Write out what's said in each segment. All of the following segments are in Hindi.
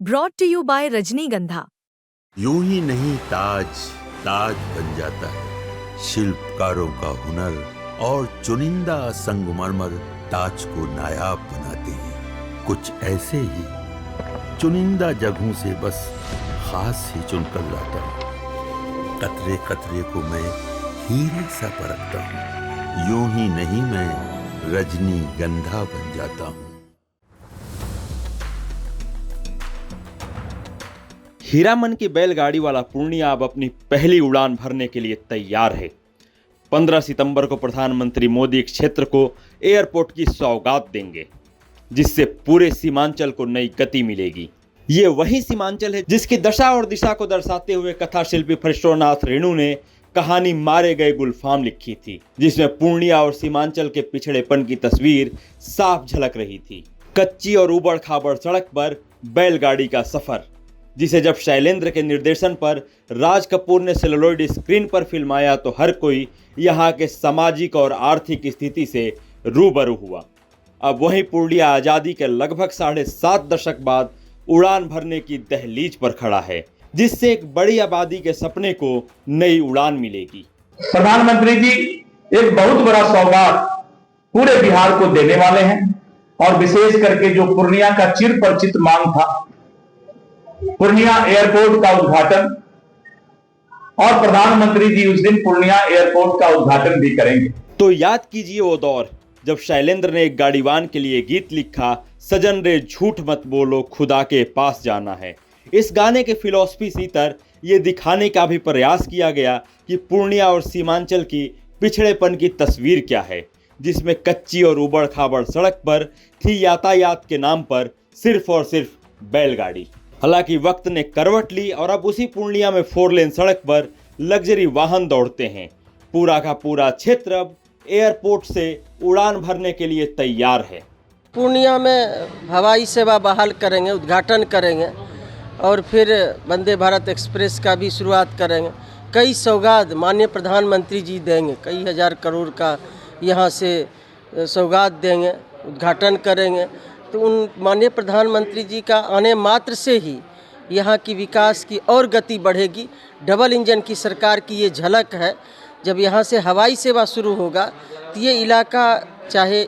Brought to you by रजनीगंधा। यूं ही नहीं ताज ताज बन जाता है, शिल्पकारों का हुनर और चुनिंदा संगमरमर ताज को नायाब बनाते हैं। कुछ ऐसे ही चुनिंदा जगहों से बस खास ही चुनकर लाता हूँ। कतरे कतरे को मैं हीरे सा परखता हूँ। यूं ही नहीं मैं रजनीगंधा बन जाता हूँ। हीरामन की बैलगाड़ी वाला पूर्णिया अब अपनी पहली उड़ान भरने के लिए तैयार है। 15 सितंबर को प्रधानमंत्री मोदी क्षेत्र को एयरपोर्ट की सौगात देंगे, जिससे पूरे सीमांचल को नई गति मिलेगी। ये वही सीमांचल है जिसकी दशा और दिशा को दर्शाते हुए कथा शिल्पी फरेश्वरनाथ रेणु ने कहानी मारे गए गुलफाम लिखी थी, जिसमें पूर्णिया और सीमांचल के पिछड़ेपन की तस्वीर साफ झलक रही थी। कच्ची और उबड़ खाबड़ सड़क पर बैलगाड़ी का सफर, जिसे जब शैलेंद्र के निर्देशन पर राज कपूर ने सेलुलॉइड स्क्रीन पर फिल्माया तो हर कोई यहाँ के सामाजिक और आर्थिक स्थिति से रूबरू हुआ। अब वहीं पूर्णिया आज़ादी के लगभग 7.5 दशक बाद उड़ान भरने की दहलीज पर खड़ा है, जिससे एक बड़ी आबादी के सपने को नई उड़ान मिलेगी। प्रधानमंत्री जी एक बहुत बड़ा सौगात पूरे बिहार को देने वाले हैं, और विशेष करके जो पूर्णिया का चिरपरिचित मांग था, पूर्णिया एयरपोर्ट का उद्घाटन, और प्रधानमंत्री जी उस दिन पूर्णिया एयरपोर्ट का उद्घाटन भी करेंगे। तो याद कीजिए वो दौर जब शैलेंद्र ने एक गाड़ीवान के लिए गीत लिखा, सजन रे झूठ मत बोलो खुदा के पास जाना है। इस गाने के फिलॉसफी सीतर ये दिखाने का भी प्रयास किया गया कि पूर्णिया और सीमांचल की पिछड़ेपन की तस्वीर क्या है, जिसमें कच्ची और उबड़ खाबड़ सड़क पर थी यातायात के नाम पर सिर्फ और सिर्फ बैलगाड़ी। हालांकि वक्त ने करवट ली और अब उसी पूर्णिया में 4 लेन सड़क पर लग्जरी वाहन दौड़ते हैं। पूरा का पूरा क्षेत्र अब एयरपोर्ट से उड़ान भरने के लिए तैयार है। पूर्णिया में हवाई सेवा बहाल करेंगे, उद्घाटन करेंगे, और फिर वंदे भारत एक्सप्रेस का भी शुरुआत करेंगे। कई सौगात माननीय प्रधानमंत्री जी देंगे, कई हज़ार करोड़ का यहाँ से सौगात देंगे, उद्घाटन करेंगे। तो उन माननीय प्रधानमंत्री जी का आने मात्र से ही यहाँ की विकास की और गति बढ़ेगी। डबल इंजन की सरकार की ये झलक है। जब यहाँ से हवाई सेवा शुरू होगा तो ये इलाका चाहे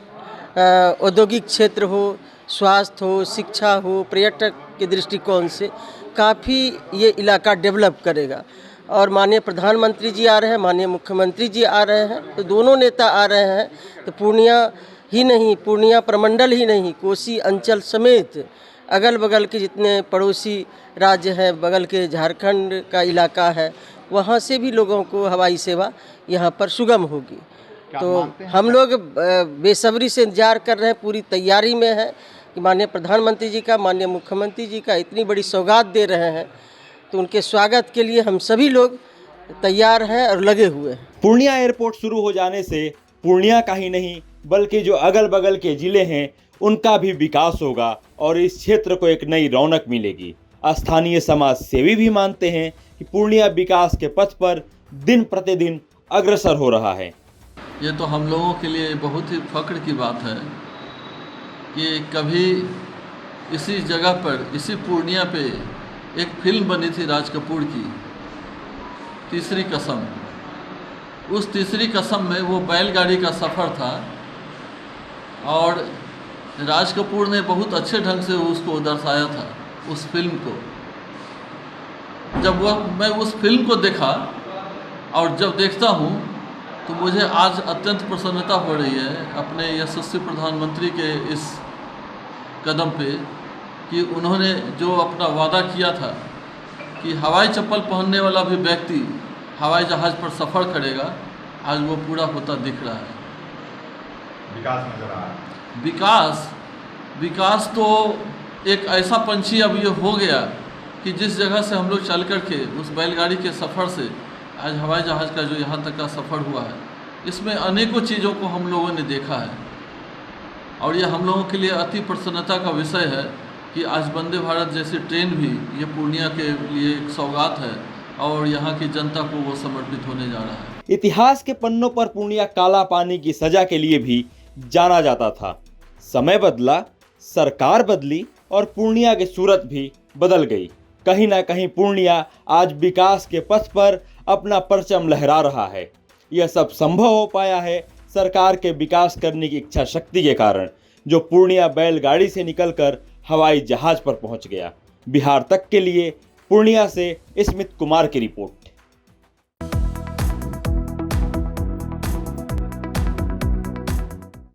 औद्योगिक क्षेत्र हो, स्वास्थ्य हो, शिक्षा हो, पर्यटक के दृष्टिकोण से काफ़ी ये इलाका डेवलप करेगा। और माननीय प्रधानमंत्री जी आ रहे हैं, माननीय मुख्यमंत्री जी आ रहे हैं, तो दोनों नेता आ रहे हैं, तो पूर्णिया ही नहीं, पूर्णिया प्रमंडल ही नहीं, कोसी अंचल समेत अगल बगल के जितने पड़ोसी राज्य हैं, बगल के झारखंड का इलाका है, वहाँ से भी लोगों को हवाई सेवा यहाँ पर सुगम होगी। तो हम लोग बेसब्री से इंतजार कर रहे हैं, पूरी तैयारी में है कि माननीय प्रधानमंत्री जी का, माननीय मुख्यमंत्री जी का इतनी बड़ी सौगात दे रहे हैं, तो उनके स्वागत के लिए हम सभी लोग तैयार हैं और लगे हुए हैं। पूर्णिया एयरपोर्ट शुरू हो जाने से पूर्णिया का ही नहीं बल्कि जो अगल बगल के जिले हैं उनका भी विकास होगा और इस क्षेत्र को एक नई रौनक मिलेगी। स्थानीय समाज सेवी भी मानते हैं कि पूर्णिया विकास के पथ पर दिन प्रतिदिन अग्रसर हो रहा है। ये तो हम लोगों के लिए बहुत ही फख्र की बात है कि कभी इसी जगह पर, इसी पूर्णिया पे एक फिल्म बनी थी राज कपूर की, तीसरी कसम। उस तीसरी कसम में वो बैलगाड़ी का सफ़र था और राज कपूर ने बहुत अच्छे ढंग से उसको दर्शाया था, उस फिल्म को। जब मैं उस फिल्म को देखा और जब देखता हूँ तो मुझे आज अत्यंत प्रसन्नता हो रही है अपने यशस्वी प्रधानमंत्री के इस कदम पे कि उन्होंने जो अपना वादा किया था कि हवाई चप्पल पहनने वाला भी व्यक्ति हवाई जहाज़ पर सफ़र करेगा, आज वो पूरा होता दिख रहा है। विकास नजर आ रहा है। विकास तो एक ऐसा पंछी अब ये हो गया कि जिस जगह से हम लोग चल कर के उस बैलगाड़ी के सफ़र से आज हवाई जहाज़ का जो यहाँ तक का सफ़र हुआ है, इसमें अनेकों चीज़ों को हम लोगों ने देखा है। और ये हम लोगों के लिए अति प्रसन्नता का विषय है कि आज वंदे भारत जैसी ट्रेन भी ये पूर्णिया के लिए एक सौगात है और यहाँ की जनता को वो समर्पित होने जा रहा है। इतिहास के पन्नों पर पूर्णिया काला पानी की सजा के लिए भी जाना जाता था। समय बदला, सरकार बदली और पूर्णिया की सूरत भी बदल गई। कहीं ना कहीं पूर्णिया आज विकास के पथ पर अपना परचम लहरा रहा है। यह सब संभव हो पाया है सरकार के विकास करने की इच्छा शक्ति के कारण, जो पूर्णिया बैलगाड़ी से निकलकर हवाई जहाज पर पहुंच गया। बिहार तक के लिए पूर्णिया से स्मित कुमार की रिपोर्ट।